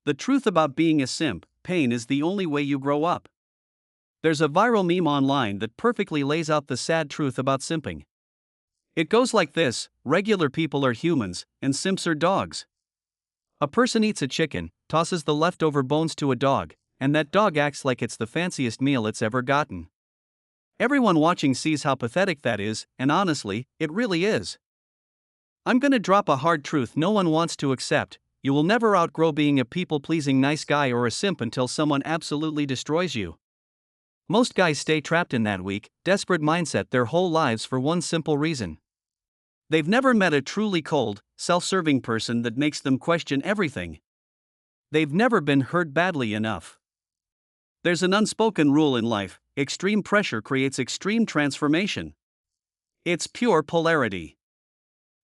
The truth about being a simp: pain is the only way you grow up. There's a viral meme online that perfectly lays out the sad truth about simping. It goes like this: regular people are humans, and simps are dogs. A person eats a chicken, tosses the leftover bones to a dog, and that dog acts like it's the fanciest meal it's ever gotten. Everyone watching sees how pathetic that is, and honestly, it really is. I'm gonna drop a hard truth no one wants to accept: you will never outgrow being a people-pleasing nice guy or a simp until someone absolutely destroys you. Most guys stay trapped in that weak, desperate mindset their whole lives for one simple reason. They've never met a truly cold, self-serving person that makes them question everything. They've never been hurt badly enough. There's an unspoken rule in life: extreme pressure creates extreme transformation. It's pure polarity.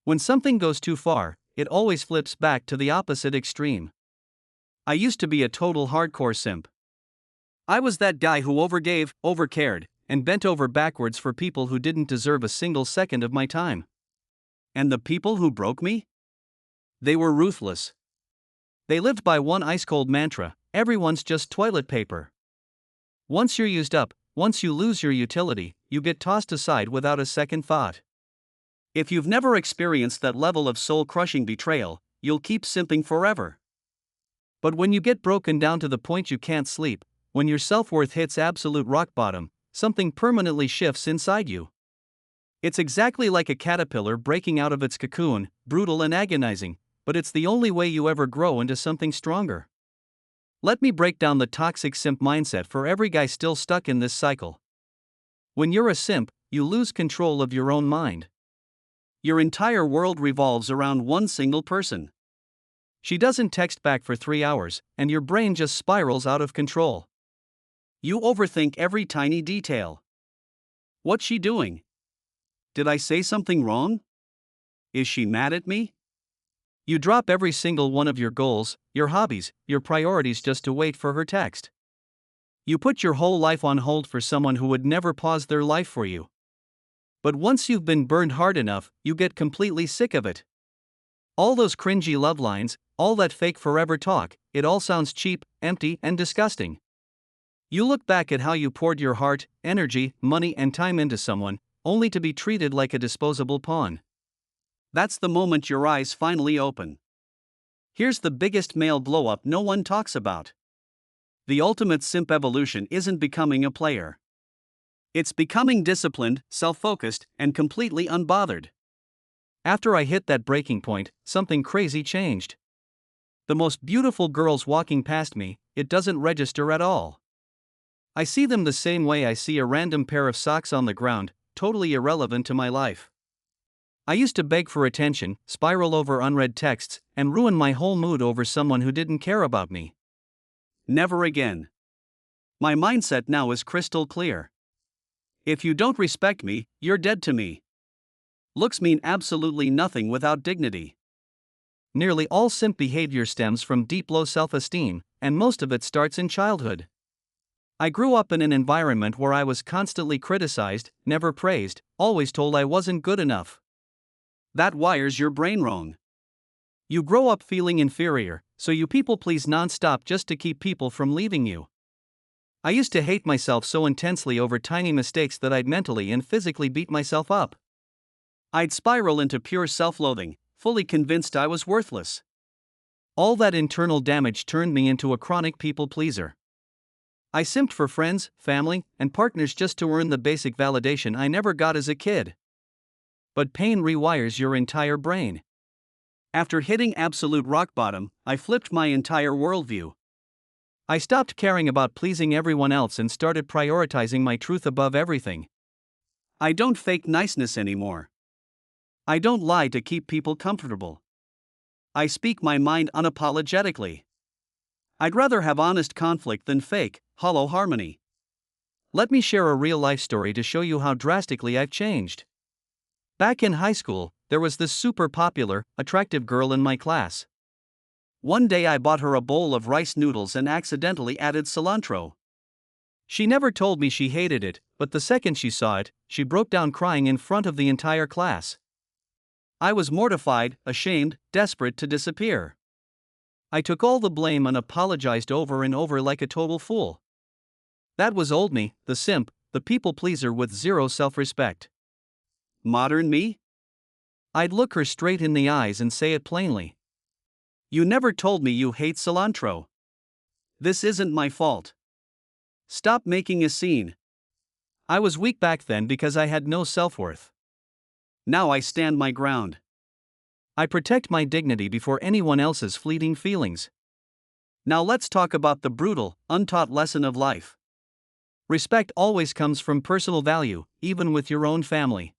When something goes too far, it always flips back to the opposite extreme. I used to be a total hardcore simp. I was that guy who overgave, overcared, and bent over backwards for people who didn't deserve a single second of my time. And the people who broke me? They were ruthless. They lived by one ice-cold mantra: everyone's just toilet paper. Once you're used up, once you lose your utility, you get tossed aside without a second thought. If you've never experienced that level of soul-crushing betrayal, you'll keep simping forever. But when you get broken down to the point you can't sleep, when your self-worth hits absolute rock bottom, something permanently shifts inside you. It's exactly like a caterpillar breaking out of its cocoon, brutal and agonizing, but it's the only way you ever grow into something stronger. Let me break down the toxic simp mindset for every guy still stuck in this cycle. When you're a simp, you lose control of your own mind. Your entire world revolves around one single person. She doesn't text back for 3 hours, and your brain just spirals out of control. You overthink every tiny detail. What's she doing? Did I say something wrong? Is she mad at me? You drop every single one of your goals, your hobbies, your priorities just to wait for her text. You put your whole life on hold for someone who would never pause their life for you. But once you've been burned hard enough, you get completely sick of it. All those cringy love lines, all that fake forever talk, it all sounds cheap, empty, and disgusting. You look back at how you poured your heart, energy, money, and time into someone, only to be treated like a disposable pawn. That's the moment your eyes finally open. Here's the biggest male blow-up no one talks about. The ultimate simp evolution isn't becoming a player. It's becoming disciplined, self-focused, and completely unbothered. After I hit that breaking point, something crazy changed. The most beautiful girls walking past me, it doesn't register at all. I see them the same way I see a random pair of socks on the ground, totally irrelevant to my life. I used to beg for attention, spiral over unread texts, and ruin my whole mood over someone who didn't care about me. Never again. My mindset now is crystal clear. If you don't respect me, you're dead to me. Looks mean absolutely nothing without dignity. Nearly all simp behavior stems from deep low self-esteem, and most of it starts in childhood. I grew up in an environment where I was constantly criticized, never praised, always told I wasn't good enough. That wires your brain wrong. You grow up feeling inferior, so you people please non-stop just to keep people from leaving you. I used to hate myself so intensely over tiny mistakes that I'd mentally and physically beat myself up. I'd spiral into pure self-loathing, fully convinced I was worthless. All that internal damage turned me into a chronic people pleaser. I simped for friends, family, and partners just to earn the basic validation I never got as a kid. But pain rewires your entire brain. After hitting absolute rock bottom, I flipped my entire worldview. I stopped caring about pleasing everyone else and started prioritizing my truth above everything. I don't fake niceness anymore. I don't lie to keep people comfortable. I speak my mind unapologetically. I'd rather have honest conflict than fake, hollow harmony. Let me share a real-life story to show you how drastically I've changed. Back in high school, there was this super popular, attractive girl in my class. One day I bought her a bowl of rice noodles and accidentally added cilantro. She never told me she hated it, but the second she saw it, she broke down crying in front of the entire class. I was mortified, ashamed, desperate to disappear. I took all the blame and apologized over and over like a total fool. That was old me, the simp, the people pleaser with zero self-respect. Modern me? I'd look her straight in the eyes and say it plainly. You never told me you hate cilantro. This isn't my fault. Stop making a scene. I was weak back then because I had no self-worth. Now I stand my ground. I protect my dignity before anyone else's fleeting feelings. Now let's talk about the brutal, untaught lesson of life. Respect always comes from personal value, even with your own family.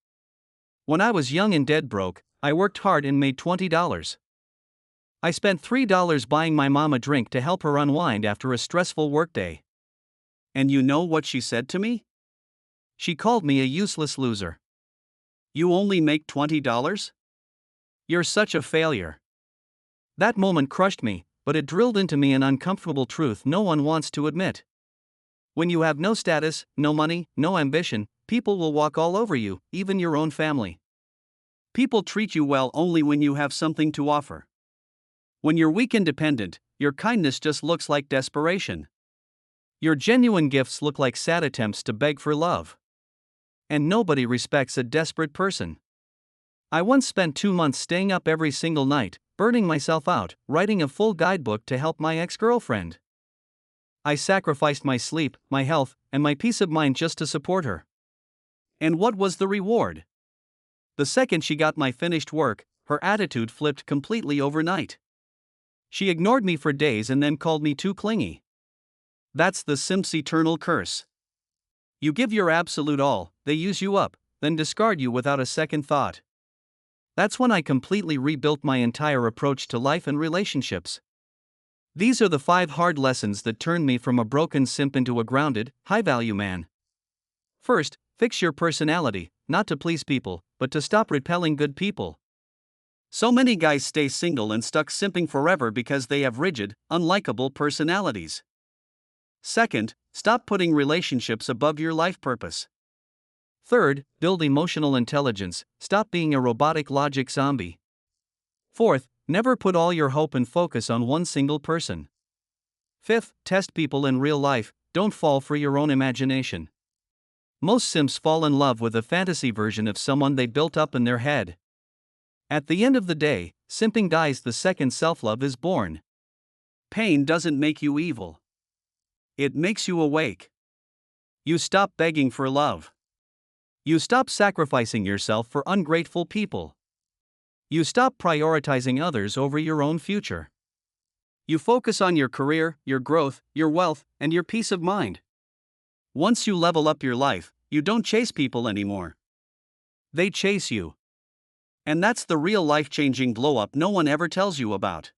When I was young and dead broke, I worked hard and made $20. I spent $3 buying my mom a drink to help her unwind after a stressful workday. And you know what she said to me? She called me a useless loser. You only make $20? You're such a failure. That moment crushed me, but it drilled into me an uncomfortable truth no one wants to admit. When you have no status, no money, no ambition, people will walk all over you, even your own family. People treat you well only when you have something to offer. When you're weak and dependent, your kindness just looks like desperation. Your genuine gifts look like sad attempts to beg for love. And nobody respects a desperate person. I once spent 2 months staying up every single night, burning myself out, writing a full guidebook to help my ex-girlfriend. I sacrificed my sleep, my health, and my peace of mind just to support her. And what was the reward? The second she got my finished work, her attitude flipped completely overnight. She ignored me for days and then called me too clingy. That's the simp's eternal curse. You give your absolute all, they use you up, then discard you without a second thought. That's when I completely rebuilt my entire approach to life and relationships. These are the 5 hard lessons that turned me from a broken simp into a grounded, high-value man. First, fix your personality, not to please people, but to stop repelling good people. So many guys stay single and stuck simping forever because they have rigid, unlikable personalities. Second, stop putting relationships above your life purpose. Third, build emotional intelligence, stop being a robotic logic zombie. Fourth, never put all your hope and focus on one single person. Fifth, test people in real life, don't fall for your own imagination. Most simps fall in love with a fantasy version of someone they built up in their head. At the end of the day, simping dies the second self-love is born. Pain doesn't make you evil. It makes you awake. You stop begging for love. You stop sacrificing yourself for ungrateful people. You stop prioritizing others over your own future. You focus on your career, your growth, your wealth, and your peace of mind. Once you level up your life, you don't chase people anymore. They chase you. And that's the real life-changing glow-up no one ever tells you about.